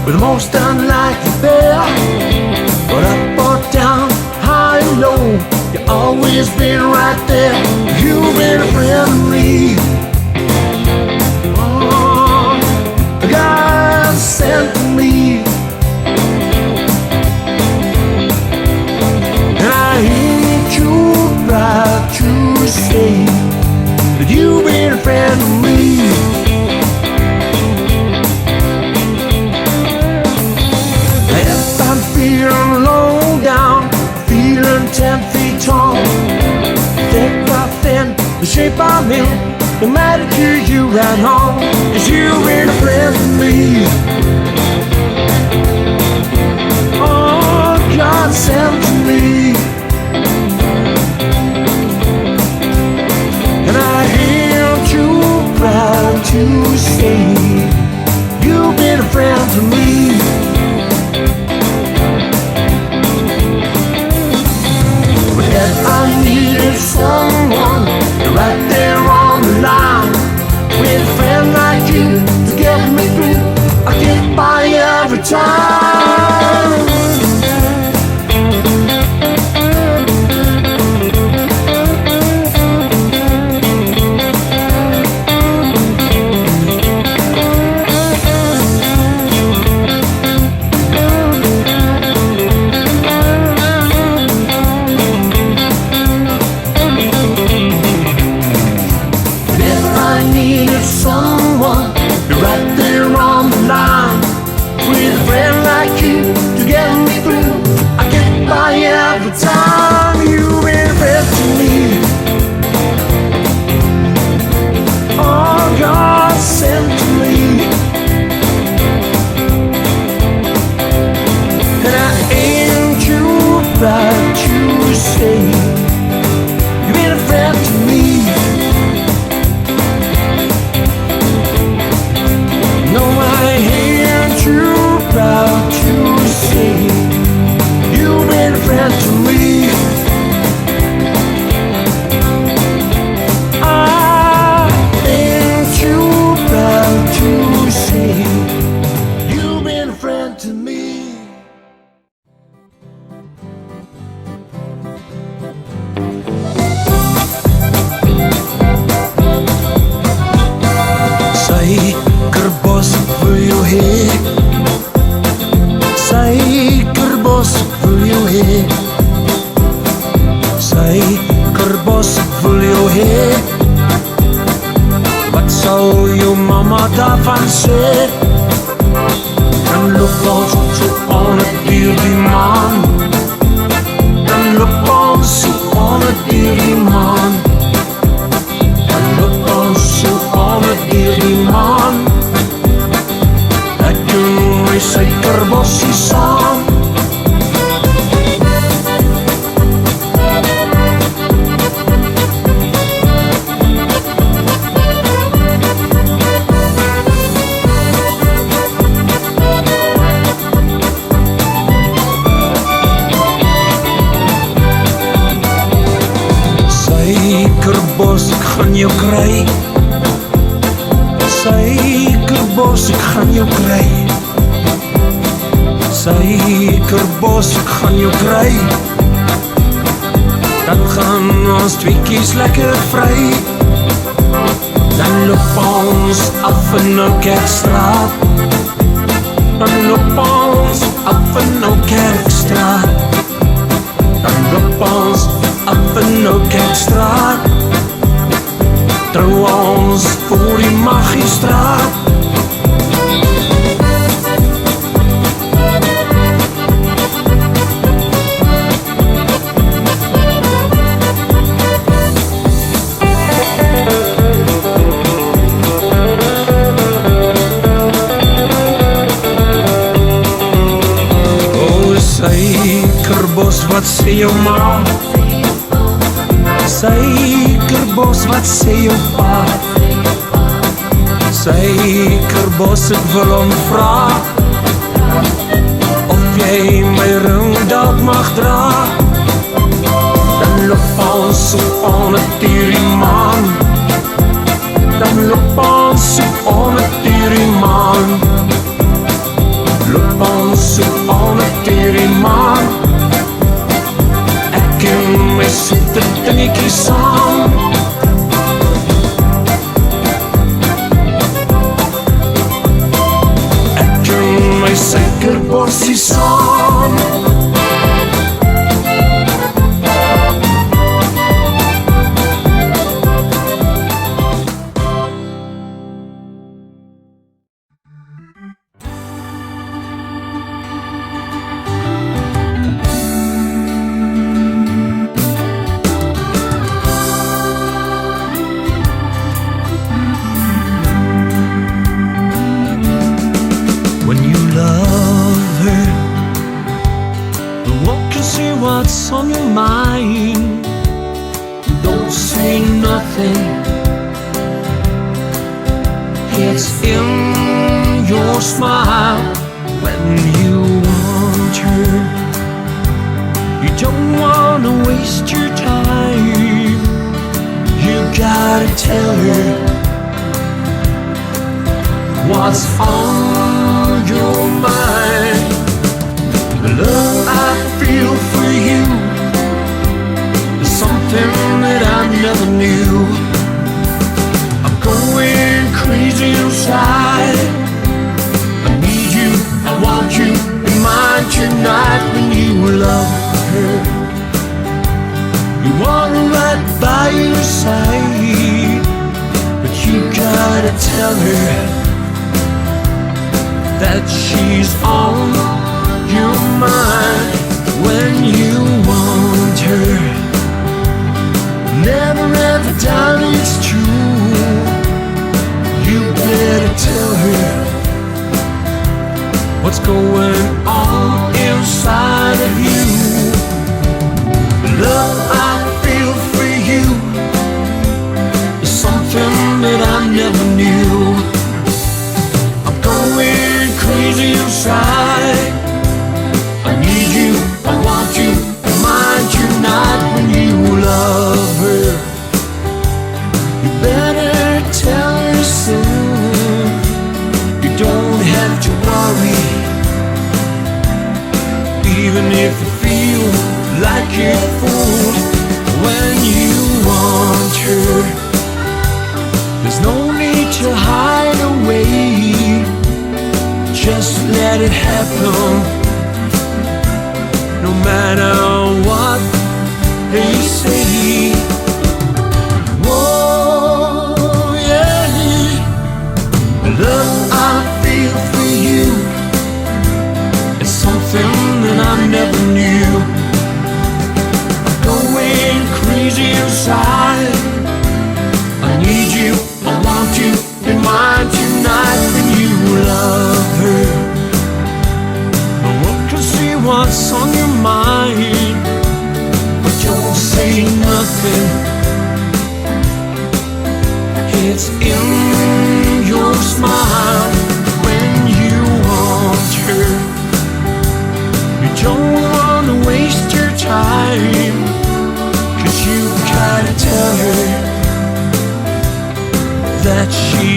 with the most unlikely pair. But up or down, high and low, you've always been right there. You've been a friend to me. Oh, God sent to me. And I ain't too proud to say that you've been a friend to me. If I'm feeling low down, feeling 10 feet tall, thick or thin, the shape I'm in, no matter to you right on, 'cause you've been a friend to me. Oh, God sent to me. And I am too proud to say you've been a friend to me. But if I needed someone right there on the line, with a friend like you to get me through, I get by every time. Someone right there on the line, with a friend like you to get me through, I get by every time. You've been a friend to me. Oh, God sent to me. And I ain't too proud to say you've been a friend to me. Proud to say you've been a friend to me. I ain't too proud to say you've been a friend to me. Suikerbos wil jou hê, suikerbos wil jou hê, suikerbos wil jou hê. Wat sal jou mama daarvan sê? Dan loop ons so onder die maan, dan loop ons so onder die maan, dan loop ons so onder die maan. Ek doen my suikerbossie saam. Suikerbos, ek gaan jou kry. Suikerbos, ek gaan jou kry. Suikerbos, ek gaan jou kry. Dan gaan ons tweekies lekker vry. Dan loop ons af in nou Kerkstraat. Dan loop ons af in nou Kerkstraat. Dan loop ons af in nou Kerkstraat. Trou ons voor die Magistraat. Suikerbos, wat sê jou ma? Suikerbos, wat sê jou pa? Suikerbos, ek wil hom vra of jy my ring dalk mag dra. Dan loop ons so onder die maan, dan loop ons so onder die maan. Loop mais c'est le dernier qui sonne. Chacun mais c'est que le boss s'y sonne. When you love her, the one can see what's on your mind. Don't say nothing, it's in your smile. When you want her, you don't wanna waste your time. You gotta tell her what's on your mind. The love I feel for you is something that I never knew. I'm going crazy inside. I need you, I want you in mine tonight. When you love her, you want her right by your side. But you gotta tell her that she's on your mind. When you want her, never ever doubt it's true. You better tell her what's going on inside of you. The love I feel for you is something that I never knew. I'm going crazy inside. I need you, I want you in mine tonight. When you love her, you better tell her soon. You don't have to worry, even if you feel like a fool. When you want her, there's no need to hide away. Just let it happen, no matter what they say. Whoa, yeah. The love I feel for you is something that I never knew. I'm going crazy inside. I need you, I want you in mine tonight. When you love her, no one can see what's on your mind. But don't say nothing, it's in your smile. When you want her, you don't wanna waste your time. 'Cause you gotta tell her that she